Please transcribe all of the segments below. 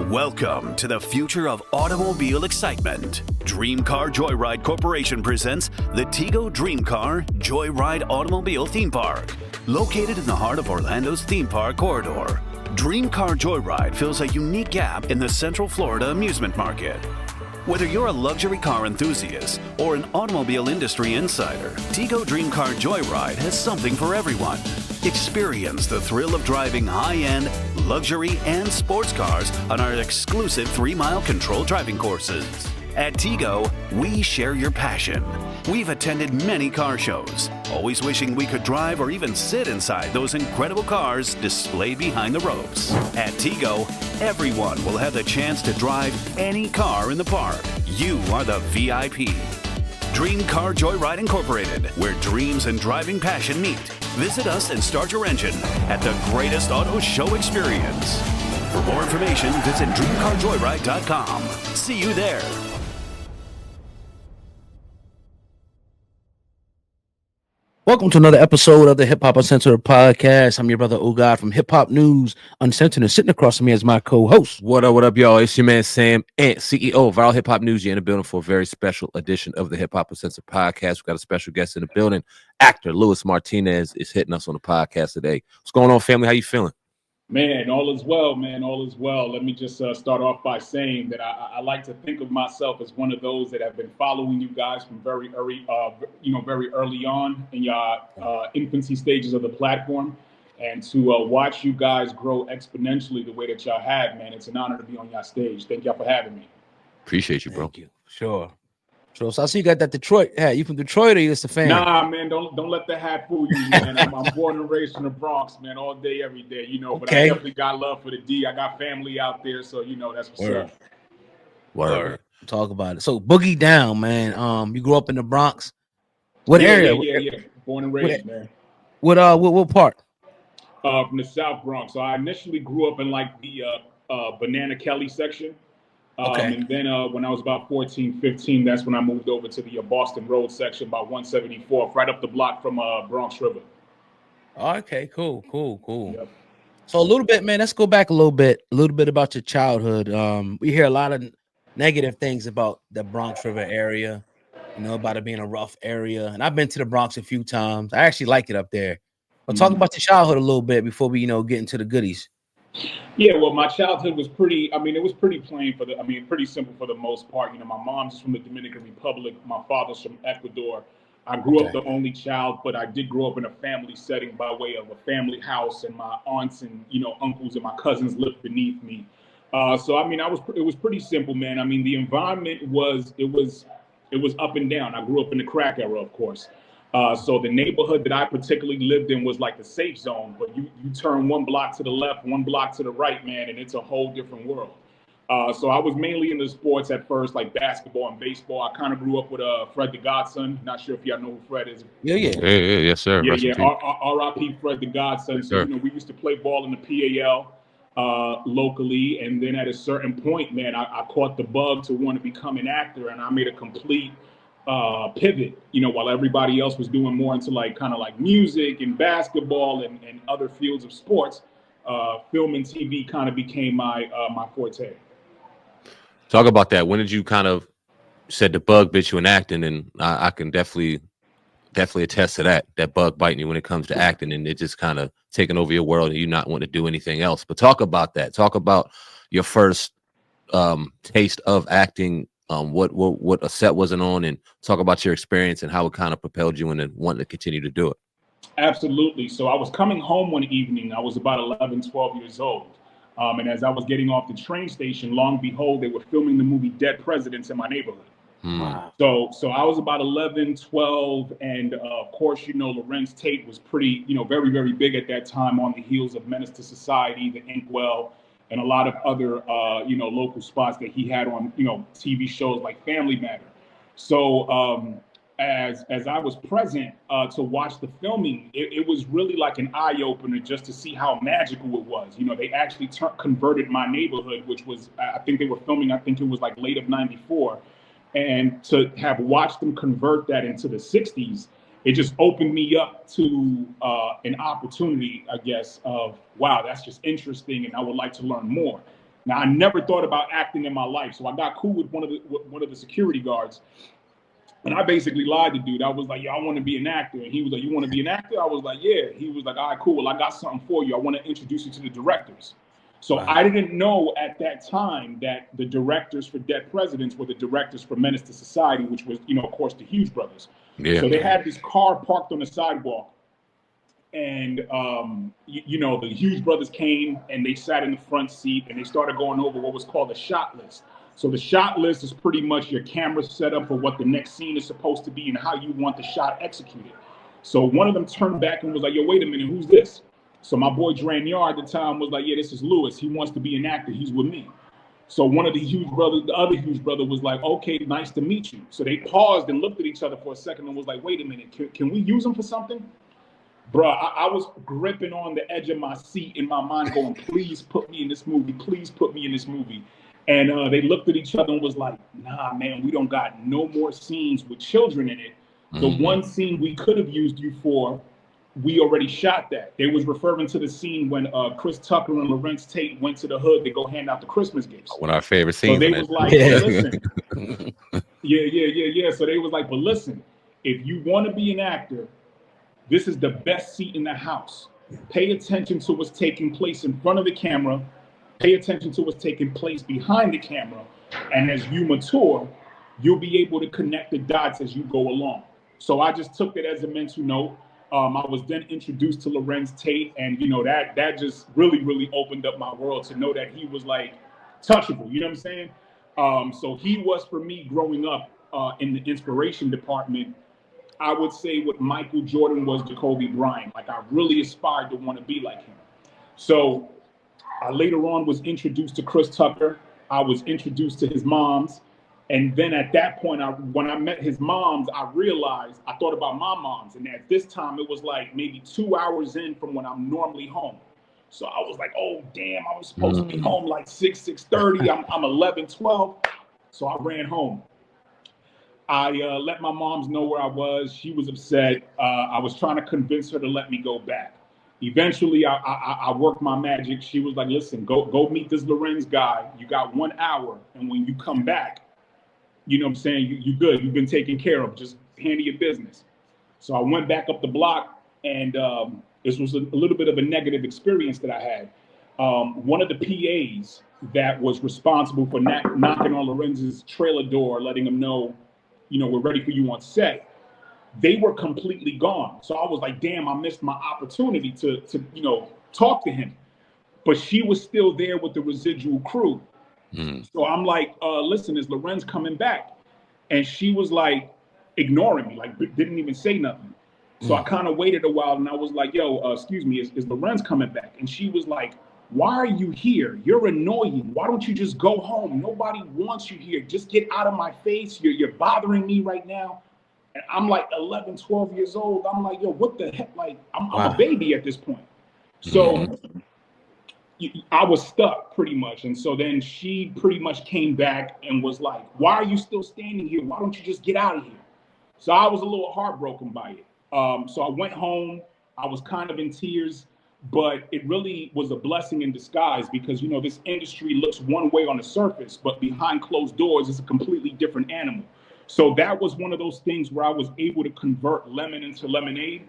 Welcome to the future of automobile excitement. Dream Car Joyride Corporation presents the Tigo Dream Car Joyride Automobile Theme Park. Located in the heart of Orlando's theme park corridor, Dream Car Joyride fills a unique gap in the Central Florida amusement market. Whether you're a luxury car enthusiast or an automobile industry insider, Tigo Dream Car Joyride has something for everyone. Experience the thrill of driving high-end, luxury, and sports cars on our exclusive 3-mile controlled driving courses. At Tigo, we share your passion. We've attended many car shows, always wishing we could drive or even sit inside those incredible cars displayed behind the ropes. At Tigo, everyone will have the chance to drive any car in the park. You are the VIP. Dream Car Joyride Incorporated, where dreams and driving passion meet. Visit us and start your engine at the greatest auto show experience. For more information, visit dreamcarjoyride.com. See you there. Welcome to another episode of the Hip Hop Uncensored podcast. I'm your brother Ugad from Hip Hop News Uncensored, and sitting across from me is my co-host. What up, y'all? It's your man Sam, and CEO of Viral Hip Hop News. You're in the building for a very special edition of the Hip Hop Uncensored podcast. We've got a special guest in the building. Actor Louis Martinez is hitting us on the podcast today. What's going on, family? How you feeling? Man, all is well, man. All is well. Let me just start off by saying that I like to think of myself as one of those that have been following you guys from very early, very early on in your infancy stages of the platform, and to watch you guys grow exponentially the way that y'all have, man. It's an honor to be on your stage. Thank y'all for having me. Appreciate you, bro. Thank you. Sure. So I see you got that Detroit hat. You from Detroit or you just a fan? Nah, man, don't let the hat fool you, man. I'm born and raised in the Bronx, man, all day, every day, But I definitely got love for the D. I got family out there, so that's what's up. Word. Talk about it. So Boogie Down, man. You grew up in the Bronx. What area? Yeah. Born and raised, man. What part? From the South Bronx. So I initially grew up in like the Banana Kelly section. And then when I was about 14, 15, that's when I moved over to the Boston Road section, about 174th, right up the block from Bronx River. Okay, cool. Yep. So a little bit, man, let's go back a little bit about your childhood. We hear a lot of negative things about the Bronx River area, about it being a rough area. And I've been to the Bronx a few times. I actually like it up there. But talk about your childhood a little bit before we, get into the goodies. Yeah, well, my childhood was pretty plain pretty simple for the most part. My mom's from the Dominican Republic. My father's from Ecuador. I grew up the only child, but I did grow up in a family setting by way of a family house, and my aunts and, uncles and my cousins lived beneath me. It was pretty simple, man. The environment was up and down. I grew up in the crack era, of course. So the neighborhood that I particularly lived in was like the safe zone, but you turn one block to the left, one block to the right, man, and it's a whole different world. So I was mainly into sports at first, like basketball and baseball. I kind of grew up with Fred the Godson. Not sure if y'all know who Fred is. Yeah, yes, sir. R.I.P. Fred the Godson. So, we used to play ball in the PAL locally, and then at a certain point, man, I caught the bug to want to become an actor, and I made a complete pivot, while everybody else was doing more into kind of music and basketball and other fields of sports. Film and TV kind of became my forte. Talk about that. When did you kind of said the bug bit you in acting? And I can definitely attest to that bug biting you when it comes to acting, and it just kind of taking over your world and you not wanting to do anything else. But talk about that. Talk about your first taste of acting. What a set wasn't on, and talk about your experience and how it kind of propelled you into wanting to continue to do it. Absolutely. So I was coming home one evening. I was about 11, 12 years old. And as I was getting off the train station, long and behold, they were filming the movie Dead Presidents in my neighborhood. Wow. So I was about 11, 12. And of course, Lorenz Tate was pretty, very, very big at that time on the heels of Menace to Society, The Inkwell, and a lot of other, local spots that he had on, TV shows like Family Matter. So as I was present to watch the filming, it was really like an eye opener just to see how magical it was. They actually converted my neighborhood, which was, I think they were filming, I think it was like late of 94. And to have watched them convert that into the 60s, it just opened me up to an opportunity, I guess, of, wow, that's just interesting, and I would like to learn more. Now, I never thought about acting in my life, so I got cool with one of the security guards, and I basically lied to dude. I was like, "Yo, I want to be an actor," and he was like, "You want to be an actor?" I was like, "Yeah." He was like, "All right, cool. Well, I got something for you. I want to introduce you to the directors." So Wow. I didn't know at that time that the directors for Dead Presidents were the directors for Menace to Society, which was, of course, the Hughes brothers. Yeah. So they had this car parked on the sidewalk, and the Hughes brothers came and they sat in the front seat and they started going over what was called a shot list. So the shot list is pretty much your camera setup for what the next scene is supposed to be and how you want the shot executed. So one of them turned back and was like, "Yo, wait a minute, who's this?" So my boy Dranier at the time was like, "Yeah, this is Lewis. He wants to be an actor. He's with me." So one of the Hughes brothers, the other Hughes brother was like, "Okay, nice to meet you." So they paused and looked at each other for a second and was like, "Wait a minute, can we use him for something?" Bro, I was gripping on the edge of my seat in my mind going, "Please put me in this movie. Please put me in this movie." And they looked at each other and was like, "Nah, man, we don't got no more scenes with children in it. The one scene we could have used you for, we already shot that." They was referring to the scene when Chris Tucker and Lorenz Tate went to the hood to go hand out the Christmas gifts. One of our favorite scenes. So they was like, "Listen." Yeah. So they was like, "But listen, if you want to be an actor, this is the best seat in the house. Pay attention to what's taking place in front of the camera. Pay attention to what's taking place behind the camera. And as you mature, you'll be able to connect the dots as you go along." So I just took it as a mental note. I was then introduced to Lorenz Tate, and that just really opened up my world to know that he was like touchable. You know what I'm saying? So he was, for me, growing up in the inspiration department, I would say what Michael Jordan was to Kobe Bryant. Like, I really aspired to want to be like him. So I later on was introduced to Chris Tucker. I was introduced to his moms. And then at that point, when I met his moms, I realized, I thought about my moms. And at this time, it was like maybe 2 hours in from when I'm normally home. So I was like, "Oh, damn, I was supposed to be home like 6:30. I'm 11, 12. So I ran home. I let my moms know where I was. She was upset. I was trying to convince her to let me go back. Eventually, I worked my magic. She was like, "Listen, go meet this Lorenz guy. You got 1 hour. And when you come back, you know what I'm saying, you good. You've been taken care of. Just handle your business." So I went back up the block, and this was a little bit of a negative experience that I had. One of the PAs that was responsible for knocking on Lorenz's trailer door, letting him know, "We're ready for you on set," they were completely gone. So I was like, "Damn, I missed my opportunity to talk to him." But she was still there with the residual crew. So I'm like, "Listen, is Lorenz coming back?" And she was like ignoring me, like didn't even say nothing. So I kind of waited a while, and I was like, "Yo, excuse me, is Lorenz coming back?" And she was like, "Why are you here? You're annoying. Why don't you just go home? Nobody wants you here. Just get out of my face. You're bothering me right now." And I'm like 11, 12 years old. I'm like, "Yo, what the heck?" Like, I'm a baby at this point. So I was stuck pretty much. And so then she pretty much came back and was like, "Why are you still standing here? Why don't you just get out of here?" So I was a little heartbroken by it. So I went home. I was kind of in tears, but it really was a blessing in disguise because, this industry looks one way on the surface, but behind closed doors, it's a completely different animal. So that was one of those things where I was able to convert lemon into lemonade.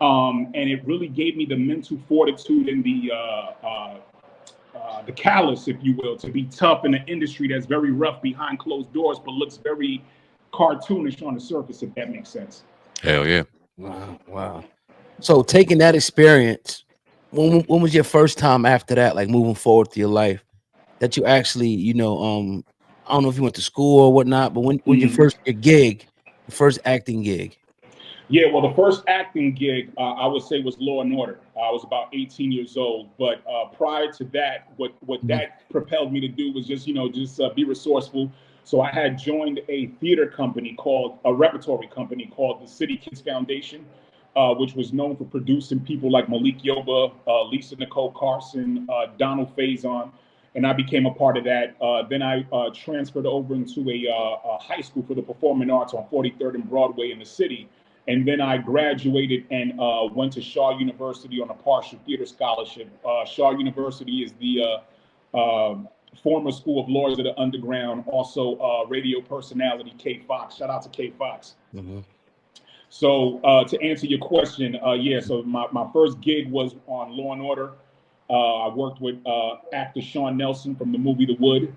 And it really gave me the mental fortitude and the callous, if you will, to be tough in an industry that's very rough behind closed doors, but looks very cartoonish on the surface, if that makes sense. Hell yeah. Wow. So taking that experience, when was your first time after that, like moving forward to your life, that you actually, I don't know if you went to school or whatnot, but when your first acting gig? Yeah, well, the first acting gig I would say was Law and Order. I was about 18 years old, but prior to that, what that propelled me to do was just be resourceful. So I had joined a repertory company called the City Kids Foundation, which was known for producing people like Malik Yoba, Lisa Nicole Carson, Donald Faison, and I became a part of that. Then I transferred over into a high school for the performing arts on 43rd and Broadway in the city. And then I graduated and went to Shaw University on a partial theater scholarship. Shaw University is the former School of Lords of the Underground, also radio personality K Fox. Shout out to K Fox. Mm-hmm. So to answer your question, yeah, so my first gig was on Law and Order. I worked with actor Sean Nelson from the movie The Wood.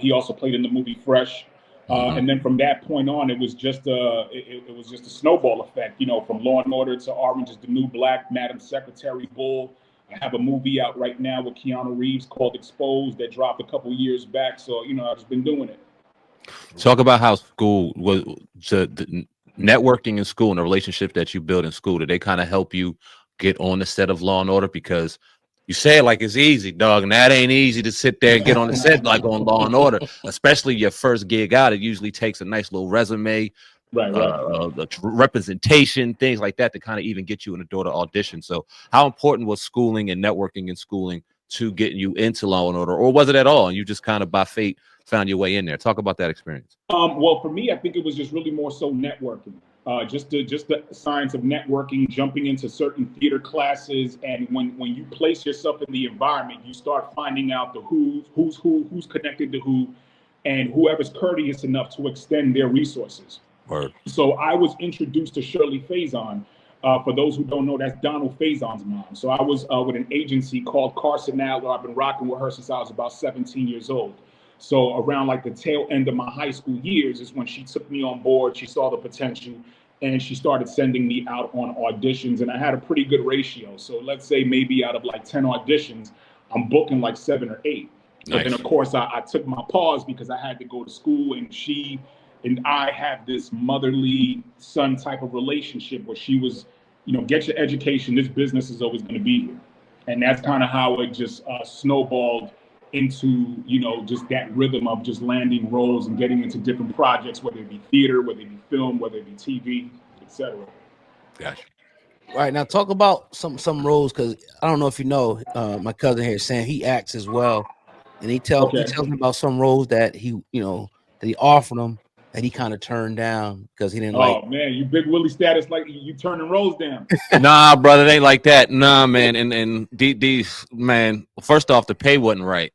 He also played in the movie Fresh. And then from that point on, it was just it was just a snowball effect, you know, from Law and Order to Orange is the New Black, Madam Secretary, Bull. I have a movie out right now with Keanu Reeves called Exposed that dropped a couple years back. So, you know, I've just been doing it. Talk about how school was, the networking in school and the relationship that you build in school. Did they kind of help you get on the set of Law and Order? Because you say it like it's easy, dog, and that ain't easy to sit there and get on the set like on Law and Order, especially your first gig out. It usually takes a nice little resume, the representation, things like that to kind of even get you in the door to audition. So how important was schooling and networking in schooling to getting you into Law and Order, or was it at all and you just kind of by fate found your way in there? Talk about that experience. Well, for me, I think it was just really more so networking, just the science of networking, jumping into certain theater classes. And when you place yourself in the environment, you start finding out the who's connected to who, and whoever's courteous enough to extend their resources. Word. So I was introduced to Shirley Faison. For those who don't know, that's Donald Faison's mom. So I was with an agency called Carson Adler. I've been rocking with her since I was about 17 years old. So around like the tail end of my high school years is when she took me on board. She saw the potential and she started sending me out on auditions, and I had a pretty good ratio. So let's say maybe out of like 10 auditions, I'm booking like 7 or 8. Nice. But then of course I took my pause because I had to go to school, and she and I have this motherly son type of relationship where she was, you know, get your education. This business is always going to be here. And that's kind of how it just snowballed into, you know, just that rhythm of just landing roles and getting into different projects, whether it be theater, whether it be film, whether it be TV, etc. Gotcha. All right, now talk about some roles, because I don't know if you know, my cousin here, Sam, he acts as well, and he tells me about some roles that he offered him that he kind of turned down because he didn't like. Oh man, you big Willie status, like you turning roles down. Nah, brother, it ain't like that. Nah, man, and these man, first off, the pay wasn't right.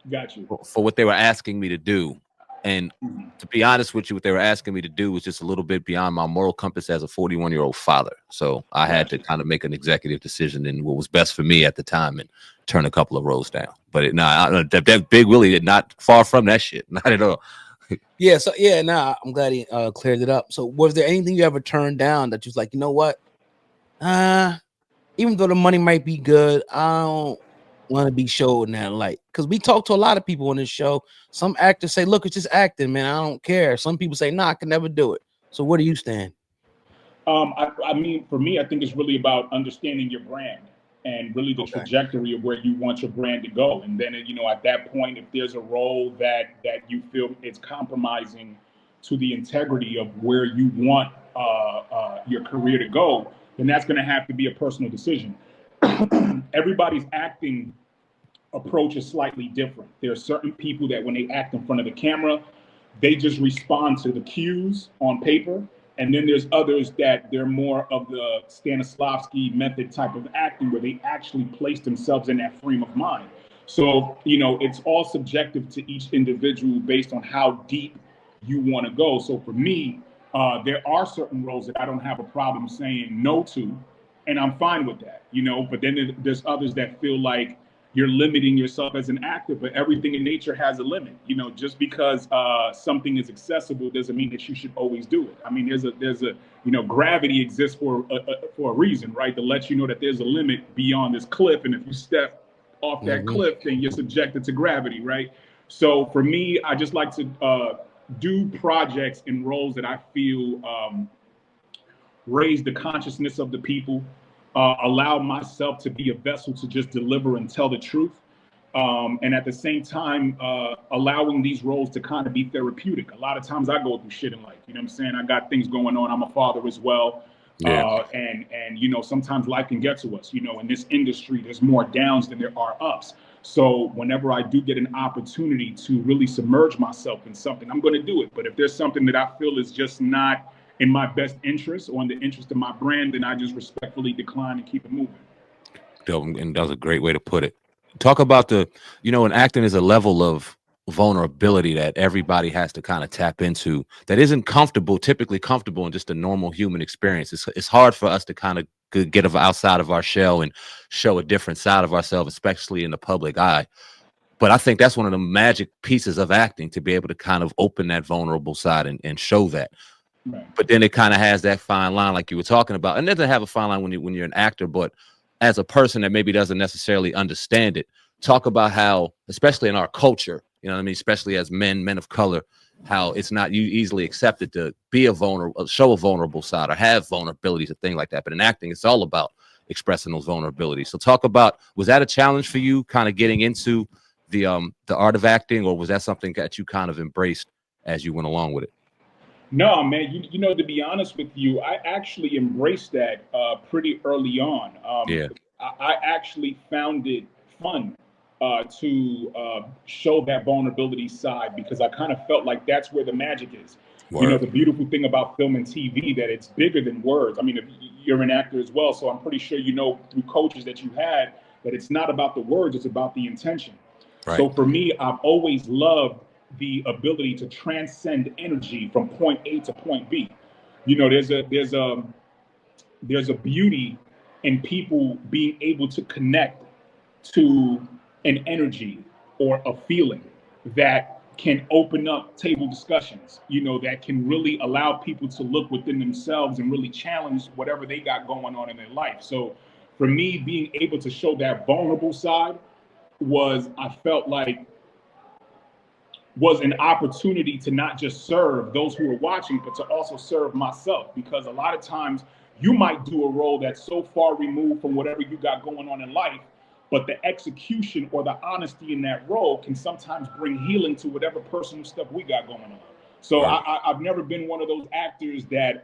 Got you. For what they were asking me to do. And to be honest with you, what they were asking me to do was just a little bit beyond my moral compass as a 41-year-old father. So I had to kind of make an executive decision in what was best for me at the time and turn a couple of roles down. But that Big Willie did not far from that shit. Not at all. Yeah. So I'm glad he cleared it up. So was there anything you ever turned down that you was like, you know what? Even though the money might be good, I don't want to be showed in that light, because we talk to a lot of people on this show. Some actors say, look, it's just acting, man, I don't care. Some people say, nah, I can never do it. So where do you stand? I mean, for me, I think it's really about understanding your brand and really the trajectory of where you want your brand to go. And then, you know, at that point, if there's a role that you feel it's compromising to the integrity of where you want your career to go, then that's going to have to be a personal decision. Everybody's acting approach is slightly different. There are certain people that when they act in front of the camera, they just respond to the cues on paper. And then there's others that they're more of the Stanislavski method type of acting, where they actually place themselves in that frame of mind. So, you know, it's all subjective to each individual based on how deep you want to go. So for me, there are certain roles that I don't have a problem saying no to, and I'm fine with that, you know. But then there's others that feel like you're limiting yourself as an actor, but everything in nature has a limit. You know, just because something is accessible doesn't mean that you should always do it. I mean, there's a you know, gravity exists for a reason, right? To let you know that there's a limit beyond this cliff, and if you step off that cliff, then you're subjected to gravity, right? So for me, I just like to do projects and roles that I feel raise the consciousness of the people. Allow myself to be a vessel to just deliver and tell the truth. And at the same time, allowing these roles to kind of be therapeutic. A lot of times I go through shit in life, you know what I'm saying? I got things going on. I'm a father as well. Yeah. And you know, sometimes life can get to us. You know, in this industry, there's more downs than there are ups. So whenever I do get an opportunity to really submerge myself in something, I'm going to do it. But if there's something that I feel is just not in my best interest or in the interest of my brand, then I just respectfully decline and keep it moving. And that was a great way to put it. Talk about in acting is a level of vulnerability that everybody has to kind of tap into that isn't typically comfortable in just a normal human experience. It's hard for us to kind of get outside of our shell and show a different side of ourselves, especially in the public eye. But I think that's one of the magic pieces of acting, to be able to kind of open that vulnerable side and show that. Right. But then it kind of has that fine line like you were talking about. And it doesn't have a fine line when you're an actor, but as a person that maybe doesn't necessarily understand it, talk about how, especially in our culture, you know what I mean, especially as men of color, how it's not easily accepted to be show a vulnerable side or have vulnerabilities and things like that. But in acting, it's all about expressing those vulnerabilities. So talk about, was that a challenge for you kind of getting into the art of acting, or was that something that you kind of embraced as you went along with it? No, man, you know, to be honest with you, I actually embraced that pretty early on. Yeah. I actually found it fun to show that vulnerability side, because I kind of felt like that's where the magic is. Word. You know, the beautiful thing about film and TV, that it's bigger than words. I mean, if you're an actor as well, so I'm pretty sure you know through coaches that you had that it's not about the words, it's about the intention. Right. So for me, I've always loved the ability to transcend energy from point A to point B. You know, there's a beauty in people being able to connect to an energy or a feeling that can open up table discussions, you know, that can really allow people to look within themselves and really challenge whatever they got going on in their life. So for me, being able to show that vulnerable side I felt like was an opportunity to not just serve those who are watching, but to also serve myself. Because a lot of times you might do a role that's so far removed from whatever you got going on in life, but the execution or the honesty in that role can sometimes bring healing to whatever personal stuff we got going on. So right. I've never been one of those actors that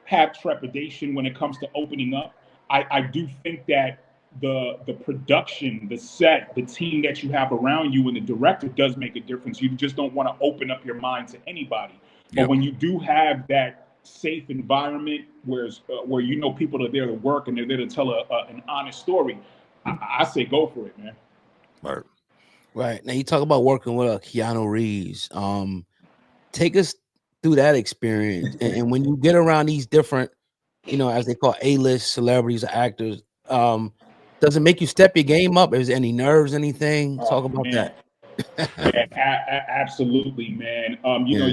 have trepidation when it comes to opening up. I do think that the production, the set, the team that you have around you, and the director does make a difference. You just don't want to open up your mind to anybody. Yep. But when you do have that safe environment where you know people are there to work and they're there to tell an honest story, I say go for it, man. Right. Now you talk about working with Keanu Reeves. Take us through that experience. And when you get around these different, you know, as they call A-list celebrities or actors, does it make you step your game up? Is there any nerves, anything? Talk about that. Yeah, absolutely, man. You know,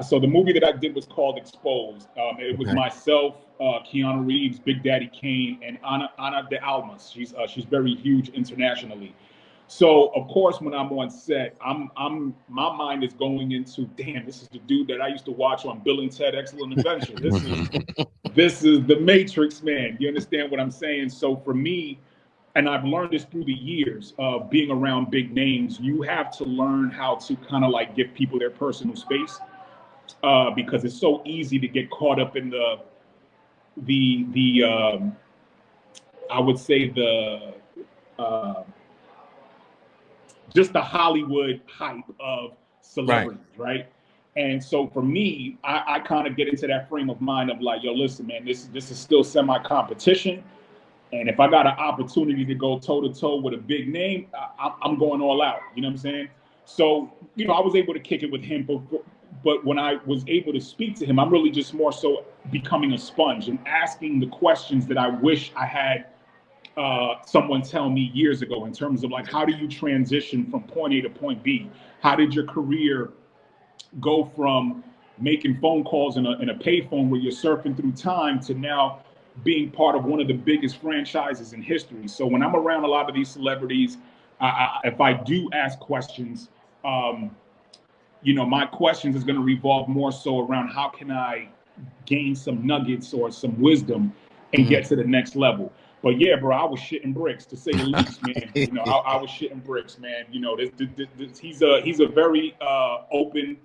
so the movie that I did was called Exposed. It was myself, Keanu Reeves, Big Daddy Kane, and Ana de Almas. She's very huge internationally. So of course, when I'm on set, my mind is going into, damn, this is the dude that I used to watch on Bill and Ted Excellent Adventure. This is the Matrix, man. You understand what I'm saying? So for me, and I've learned this through the years of being around big names, you have to learn how to kind of like give people their personal space, because it's so easy to get caught up in the I would say just the Hollywood hype of celebrities, right? And so for me, I kind of get into that frame of mind of like, yo, listen, man, this is still semi-competition. And if I got an opportunity to go toe-to-toe with a big name, I'm going all out. You know what I'm saying? So, you know, I was able to kick it with him. But when I was able to speak to him, I'm really just more so becoming a sponge and asking the questions that I wish I had someone tell me years ago, in terms of like, how do you transition from point A to point B? How did your career go from making phone calls in a payphone where you're surfing through time to now being part of one of the biggest franchises in history? So when I'm around a lot of these celebrities, if I do ask questions, you know, my questions is going to revolve more so around how can I gain some nuggets or some wisdom and get to the next level. But yeah, bro, I was shitting bricks, to say the least, man. You know, I was shitting bricks, man. You know, he's a very open,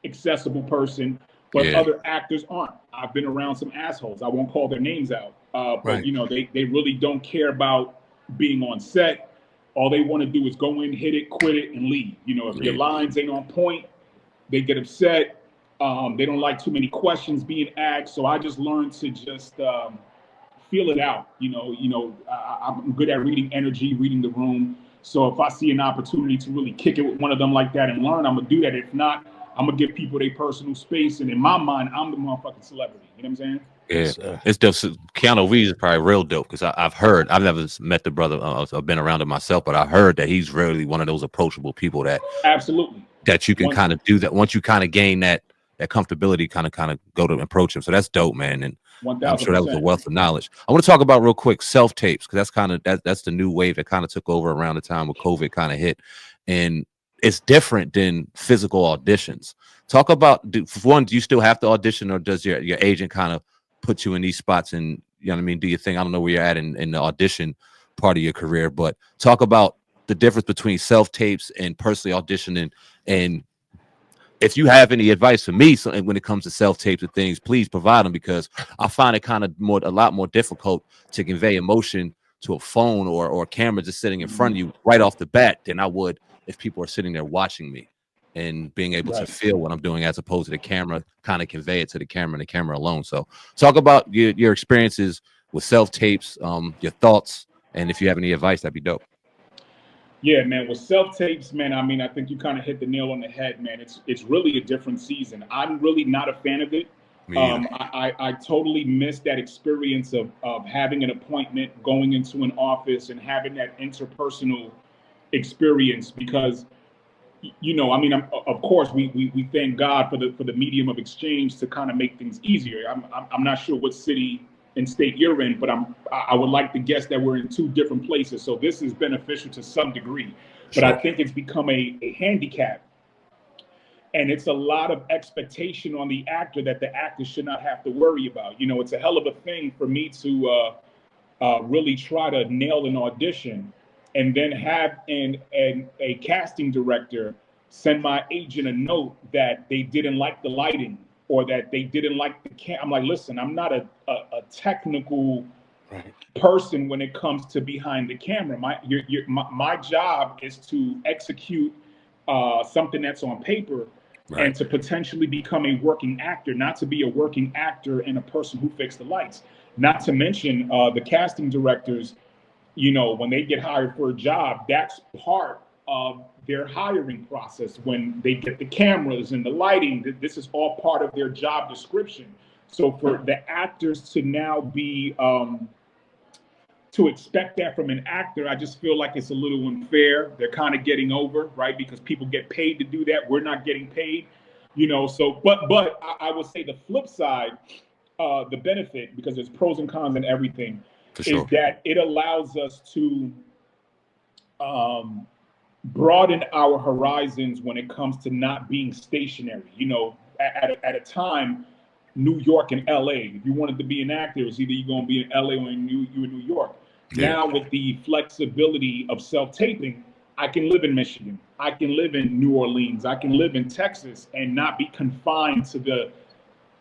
accessible person. But other actors aren't. I've been around some assholes. I won't call their names out. But, you know, they really don't care about being on set. All they want to do is go in, hit it, quit it, and leave. You know, if your lines ain't on point, they get upset. They don't like too many questions being asked. So I just learned to just feel it out. I'm good at reading energy, reading the room. So if I see an opportunity to really kick it with one of them like that and learn, I'm gonna do that. If not, I'm gonna give people their personal space. And in my mind, I'm the motherfucking celebrity. You know what I'm saying? Yeah, it's dope. So Keanu Reeves is probably real dope because I've never met the brother. I've been around him myself, but I heard that he's really one of those approachable people that absolutely that you can kind of do that once you kind of gain that comfortability, kind of go to approach him. So that's dope, man. And 1000%. I'm sure that was a wealth of knowledge. I want to talk about real quick self tapes because that's kind of that's the new wave that kind of took over around the time when COVID kind of hit, and it's different than physical auditions. Talk about for one, do you still have to audition, or does your agent kind of put you in these spots and you know what I mean? Do your thing? I don't know where you're at in the audition part of your career, but talk about the difference between self tapes and personally auditioning. And if you have any advice for me when it comes to self tapes and things, please provide them because I find it kind of a lot more difficult to convey emotion to a phone or a camera just sitting in front of you right off the bat than I would if people are sitting there watching me and being able to feel what I'm doing as opposed to the camera, kind of convey it to the camera and the camera alone. So talk about your experiences with self tapes, your thoughts, and if you have any advice, that'd be dope. Yeah, man. With self tapes, man. I mean, I think you kind of hit the nail on the head, man. It's really a different season. I'm really not a fan of it. I totally missed that experience of having an appointment, going into an office, and having that interpersonal experience because. I mean, of course, we thank God for the medium of exchange to kind of make things easier. I'm not sure what city and state you're in, but I would like to guess that we're in two different places. So this is beneficial to some degree, but I think it's become a handicap, and it's a lot of expectation on the actor that the actor should not have to worry about. It's a hell of a thing for me to really try to nail an audition. And then have a casting director send my agent a note that they didn't like the lighting or that they didn't like the cam. I'm like, listen, I'm not a technical person when it comes to behind the camera. My job is to execute something that's on paper and to potentially become a working actor, not to be a working actor and a person who fixed the lights. Not to mention the casting directors. When they get hired for a job, that's part of their hiring process. When they get the cameras and the lighting, this is all part of their job description. So for the actors to now be, to expect that from an actor, I just feel like it's a little unfair. They're kind of getting over, right? Because people get paid to do that. We're not getting paid, so, but I would say the flip side, the benefit, because there's pros and cons and everything, is that it allows us to broaden our horizons when it comes to not being stationary. At a time, New York and LA, if you wanted to be an actor, it's either you're going to be in LA or in New York. Yeah. Now with the flexibility of self-taping, I can live in Michigan. I can live in New Orleans. I can live in Texas and not be confined to the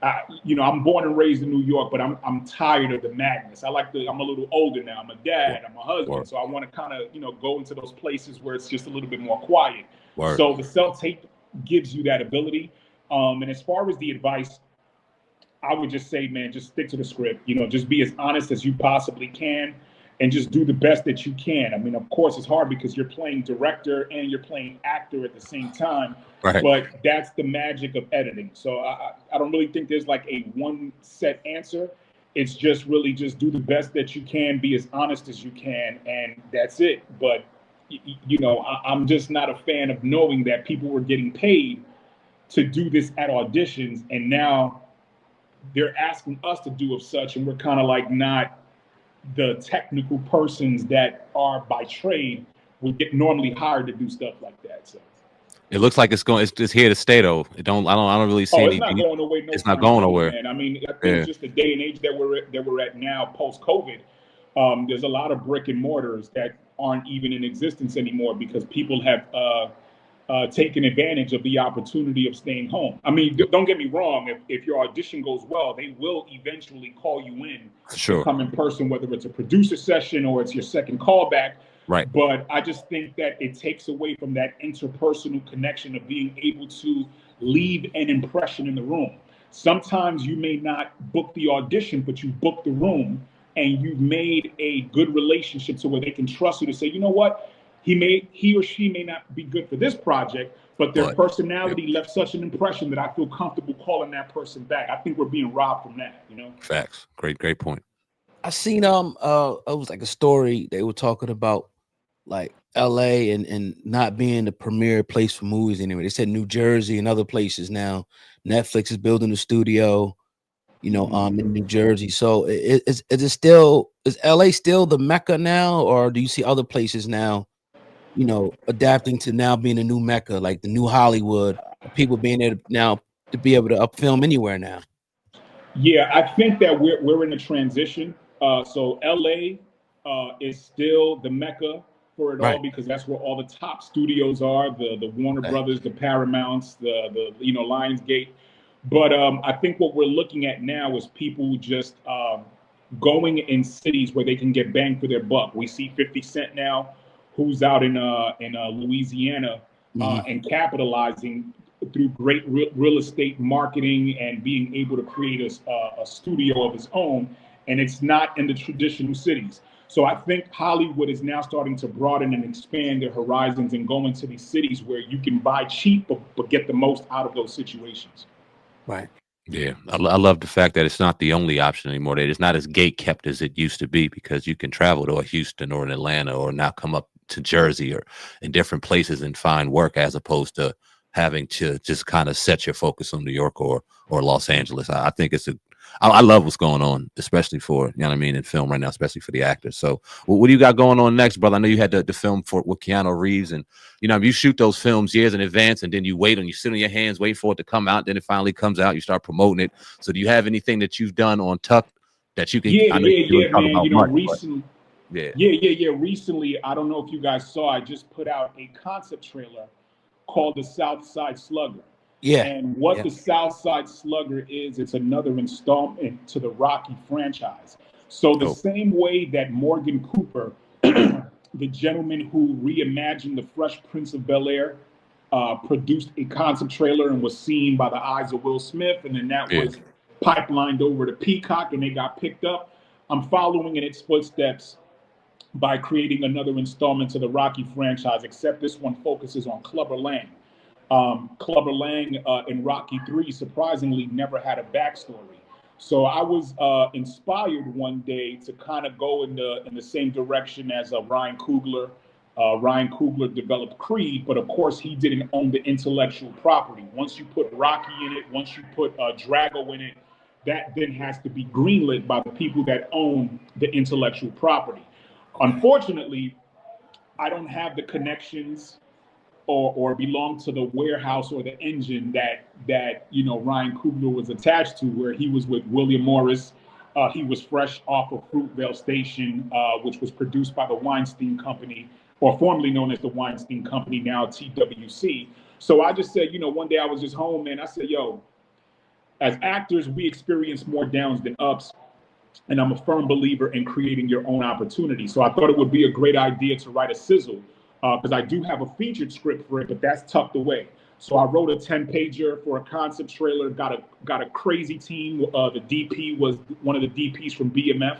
I'm born and raised in New York, but I'm tired of the madness. I'm a little older now. I'm a dad. I'm a husband. So I want to kind of, go into those places where it's just a little bit more quiet. So the self-tape gives you that ability. And as far as the advice, I would just say, man, just stick to the script. Just be as honest as you possibly can and just do the best that you can. I mean, of course, it's hard because you're playing director and you're playing actor at the same time. But that's the magic of editing. So I don't really think there's like a one set answer. It's just really just do the best that you can, be as honest as you can, and that's it. But, I'm just not a fan of knowing that people were getting paid to do this at auditions, and now they're asking us to do of such, and we're kind of like not the technical persons that are by trade would get normally hired to do stuff like that. So. It looks like it's here to stay though. I don't really see it's not going away. It's not going nowhere. Man. I mean, I think just the day and age that we're at now, post COVID. There's a lot of brick and mortars that aren't even in existence anymore because people have taken advantage of the opportunity of staying home. I mean, don't get me wrong. If your audition goes well, they will eventually call you in to come in person, whether it's a producer session or it's your second callback. Right. But I just think that it takes away from that interpersonal connection of being able to leave an impression in the room. Sometimes you may not book the audition, but you book the room and you've made a good relationship to where they can trust you to say, you know what, he or she may not be good for this project, but their personality left such an impression that I feel comfortable calling that person back. I think we're being robbed from that, you know? Facts. Great point. I seen it was like a story they were talking about like LA and not being the premier place for movies anyway. They said New Jersey and other places now. Netflix is building a studio, in New Jersey. So is LA still the Mecca now, or do you see other places now, adapting to now being a new Mecca, like the new Hollywood, people being able now to be able to film anywhere now? Yeah, I think that we're in a transition. So LA is still the Mecca for it all, because that's where all the top studios are, the Warner Brothers, the Paramounts, the Lionsgate. But I think what we're looking at now is people just going in cities where they can get bang for their buck. We see 50 Cent now, who's out in Louisiana and capitalizing through great real estate marketing and being able to create a studio of his own, and it's not in the traditional cities. So I think Hollywood is now starting to broaden and expand their horizons and go into these cities where you can buy cheap but get the most out of those situations. Right. Yeah, I love the fact that it's not the only option anymore. That it's not as gate kept as it used to be, because you can travel to a Houston or an Atlanta or now come up to Jersey or in different places and find work, as opposed to having to just kind of set your focus on New York or Los Angeles. I think I love what's going on, especially for, in film right now, especially for the actors. So what do you got going on next, brother? I know you had the film with Keanu Reeves, and you shoot those films years in advance, and then you wait and you sit on your hands, wait for it to come out. Then it finally comes out, you start promoting it. So do you have anything that you've done on Tuck that you can? Yeah, man. Recently, Recently, I don't know if you guys saw, I just put out a concept trailer called the Southside Slugger. Yeah. And what the Southside Slugger is, it's another installment to the Rocky franchise. So the same way that Morgan Cooper, the gentleman who reimagined the Fresh Prince of Bel-Air, produced a concept trailer and was seen by the eyes of Will Smith, and then that was pipelined over to Peacock and they got picked up. I'm following in its footsteps by creating another installment to the Rocky franchise, except this one focuses on Clubber Lang. Clubber Lang in Rocky III surprisingly never had a backstory. So I was inspired one day to kind of go in the same direction as Ryan Coogler. Ryan Coogler developed Creed, but of course he didn't own the intellectual property. Once you put Rocky in it, once you put Drago in it, that then has to be greenlit by the people that own the intellectual property. Unfortunately, I don't have the connections or belong to the warehouse or the engine that Ryan Coogler was attached to, where he was with William Morris. He was fresh off of Fruitvale Station, which was produced by the Weinstein Company, or formerly known as the Weinstein Company, now TWC. So I just said, one day I was just home, man. I said, as actors, we experience more downs than ups. And I'm a firm believer in creating your own opportunity. So I thought it would be a great idea to write a sizzle, because I do have a featured script for it, but that's tucked away. So I wrote a 10-pager for a concept trailer, got a crazy team. The DP was one of the DPs from BMF.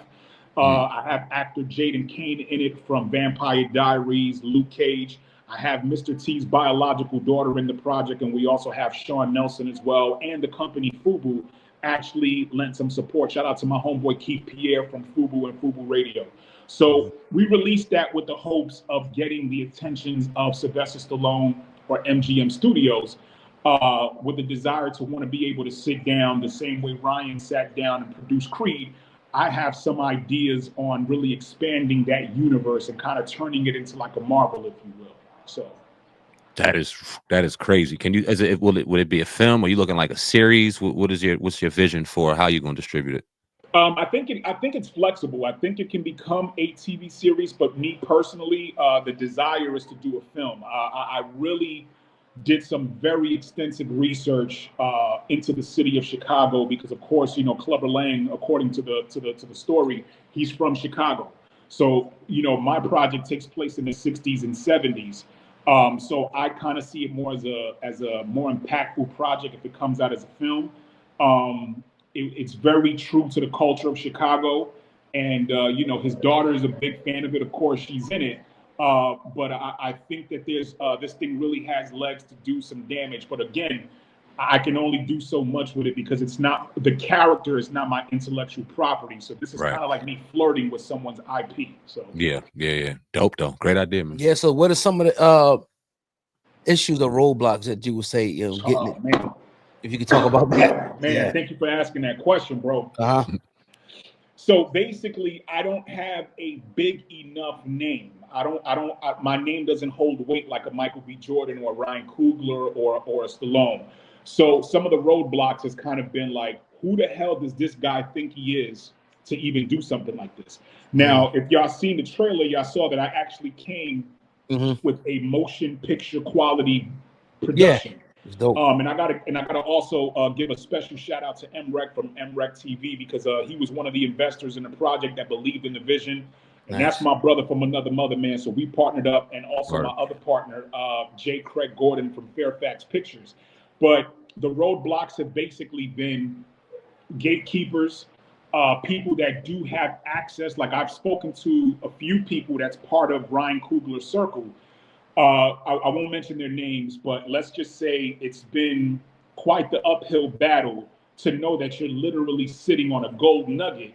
I have actor Jaden Kane in it from Vampire Diaries, Luke Cage. I have Mr. T's biological daughter in the project, and we also have Sean Nelson as well. And the company Fubu actually lent some support. Shout out to my homeboy Keith Pierre from Fubu and Fubu Radio. So we released that with the hopes of getting the attentions of Sylvester Stallone or MGM Studios, with the desire to want to be able to sit down the same way Ryan sat down and produced Creed. I have some ideas on really expanding that universe and kind of turning it into like a Marvel, if you will. So that is crazy. Can you? Would it be a film? Are you looking like a series? What's your vision for how you're going to distribute it? I think it's flexible. I think it can become a TV series, but me personally, the desire is to do a film. I really did some very extensive research into the city of Chicago, because of course, Clubber Lang, according to the story, he's from Chicago. So, my project takes place in the 60s and 70s. So I kind of see it more as a more impactful project if it comes out as a film. It's very true to the culture of Chicago, and his daughter is a big fan of it. Of course, she's in it. But I think that there's this thing really has legs to do some damage. But again, I can only do so much with it because the character is not my intellectual property. So this is kind of like me flirting with someone's IP. So yeah. Dope though. Great idea, man. Yeah. So what are some of the issues or roadblocks that you would say, getting it? Man. If you could talk about that. Man, thank you for asking that question, bro. So basically, I don't have a big enough name. My name doesn't hold weight like a Michael B. Jordan or Ryan Coogler or a Stallone. So some of the roadblocks has kind of been like, who the hell does this guy think he is to even do something like this? Now, if y'all seen the trailer, y'all saw that I actually came with a motion picture quality production. Yeah. It's dope. And I gotta also give a special shout out to MREC from MREC TV because he was one of the investors in the project that believed in the vision, and that's my brother from another mother, man. So we partnered up, and also my other partner, J. Craig Gordon from Fairfax Pictures. But the roadblocks have basically been gatekeepers, people that do have access. Like I've spoken to a few people that's part of Ryan Coogler's circle. I won't mention their names, but let's just say it's been quite the uphill battle to know that you're literally sitting on a gold nugget.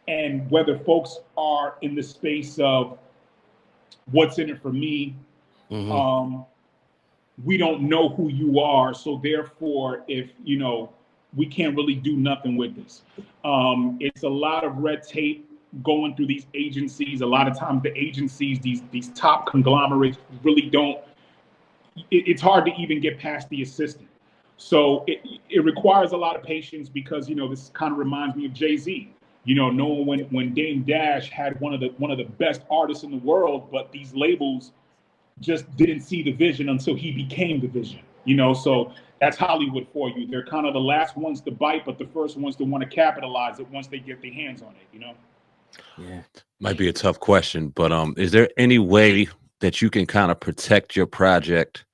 And whether folks are in the space of what's in it for me, we don't know who you are. So therefore, if, we can't really do nothing with this. It's a lot of red tape going through these agencies. A lot of times the agencies, these top conglomerates really don't, it's hard to even get past the assistant. So it requires a lot of patience because, this kind of reminds me of Jay-Z, knowing when Dame Dash had one of the best artists in the world, but these labels just didn't see the vision until he became the vision, so that's Hollywood for you. They're kind of the last ones to bite, but the first ones to want to capitalize it once they get their hands on it, Yeah, might be a tough question, but is there any way that you can kind of protect your project,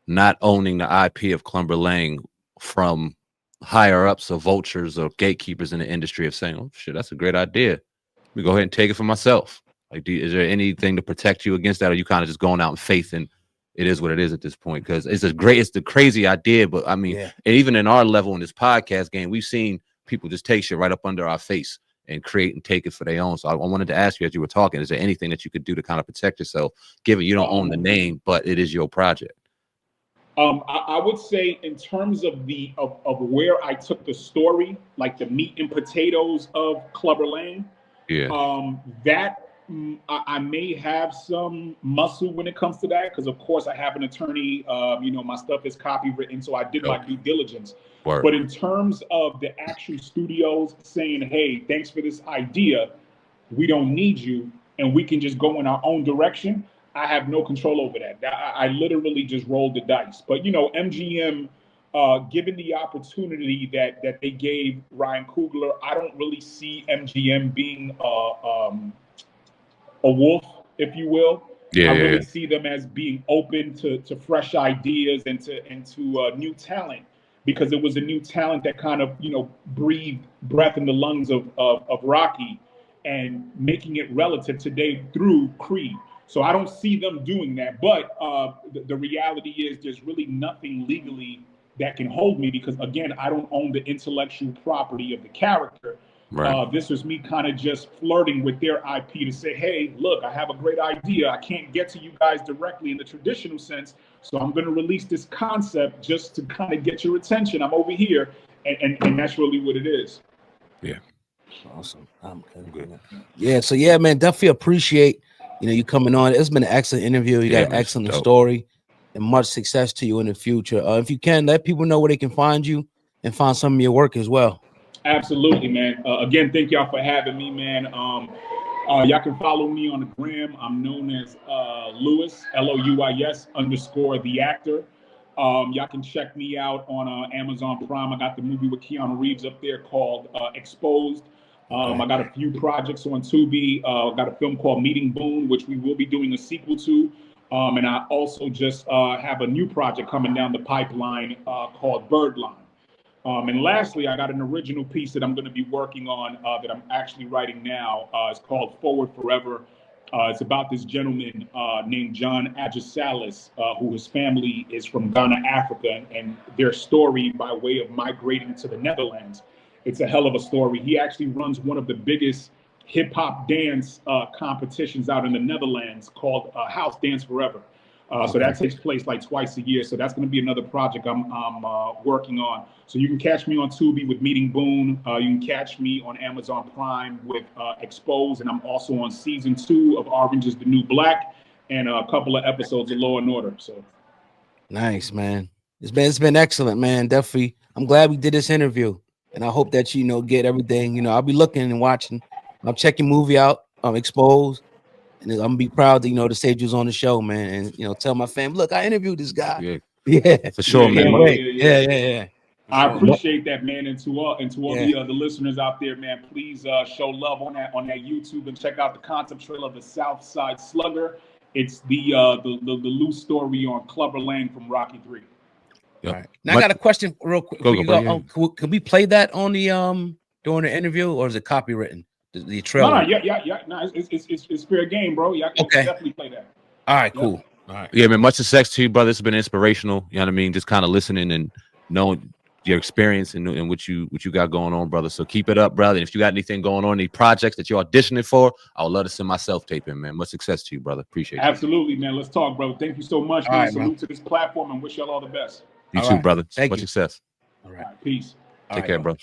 not owning the IP of Clubber Lang from higher ups or vultures or gatekeepers in the industry of saying, "Oh shit, that's a great idea. Let me go ahead and take it for myself." Like, is there anything to protect you against that, or are you kind of just going out in faith and it is what it is at this point? Because it's the crazy idea, but I mean, and even in our level in this podcast game, we've seen people just take shit right up under our face and create and take it for their own. So I wanted to ask you as you were talking, is there anything that you could do to kind of protect yourself, given you don't own the name, but it is your project? I would say in terms of of where I took the story, like the meat and potatoes of Clubber Lang, that I may have some muscle when it comes to that, because of course I have an attorney, my stuff is copywritten, so I did my due diligence. But in terms of the actual studios saying, hey, thanks for this idea, we don't need you, and we can just go in our own direction, I have no control over that. I literally just rolled the dice. But, MGM, given the opportunity that they gave Ryan Coogler, I don't really see MGM being a wolf, if you will. I really see them as being open to fresh ideas and to new talent, because it was a new talent that kind of, breathed breath in the lungs of Rocky and making it relative today through Creed. So I don't see them doing that. But the reality is there's really nothing legally that can hold me, because, again, I don't own the intellectual property of the character. This was me kind of just flirting with their IP to say, hey, look, I have a great idea. I can't get to you guys directly in the traditional sense, so I'm going to release this concept just to kind of get your attention. I'm over here, and that's really what it is. Yeah. Awesome. Yeah, so yeah, man, definitely appreciate you coming on. It's been an excellent interview. You got an excellent story, and much success to you in the future. If you can, let people know where they can find you and find some of your work as well. Absolutely, man. Again, thank y'all for having me, man. Y'all can follow me on the gram. I'm known as Louis, LOUIS _ the actor. Y'all can check me out on Amazon Prime. I got the movie with Keanu Reeves up there called Exposed. I got a few projects on Tubi. Got a film called Meeting Boone, which we will be doing a sequel to. And I also just have a new project coming down the pipeline called Birdline. And lastly, I got an original piece that I'm going to be working on that I'm actually writing now. It's called Forward Forever. It's about this gentleman named John Agisalis, who his family is from Ghana, Africa, and their story by way of migrating to the Netherlands. It's a hell of a story. He actually runs one of the biggest hip hop dance competitions out in the Netherlands called House Dance Forever. So that takes place like twice a year. So that's going to be another project I'm working on. So you can catch me on Tubi with Meeting Boone. You can catch me on Amazon Prime with Exposed. And I'm also on season 2 of Orange is the New Black and a couple of episodes of Law and Order. So nice, man. It's been excellent, man. Definitely. I'm glad we did this interview. And I hope that you get everything. I'll be looking and watching. I'm checking movie out. I'm Exposed. And I'm gonna be proud to to say you was on the show, man, and tell my family, look, I interviewed this guy. Yeah, for sure, man. Yeah. I appreciate that, man, and to all the listeners out there, man. Please show love on that YouTube and check out the concept trailer of the Southside Slugger. It's the loose story on Clubber Lang from Rocky 3. Yep. All right. Now I got a question real quick. Can we play that on the during the interview, or is it copywritten? The trailer. No, it's fair game, bro. Yeah, okay. Definitely play that. All right, cool. All right. Yeah, man. Much success to you, brother. It's been inspirational. You know what I mean? Just kind of listening and knowing your experience and what you got going on, brother. So keep it up, brother. And if you got anything going on, any projects that you're auditioning for, I would love to send my self-tape in, man. Much success to you, brother. Appreciate it. Absolutely, man. Let's talk, bro. Thank you so much, man. Right, salute to this platform and wish y'all all the best. You too, brother. Much success. All right. Peace. Take care, bro.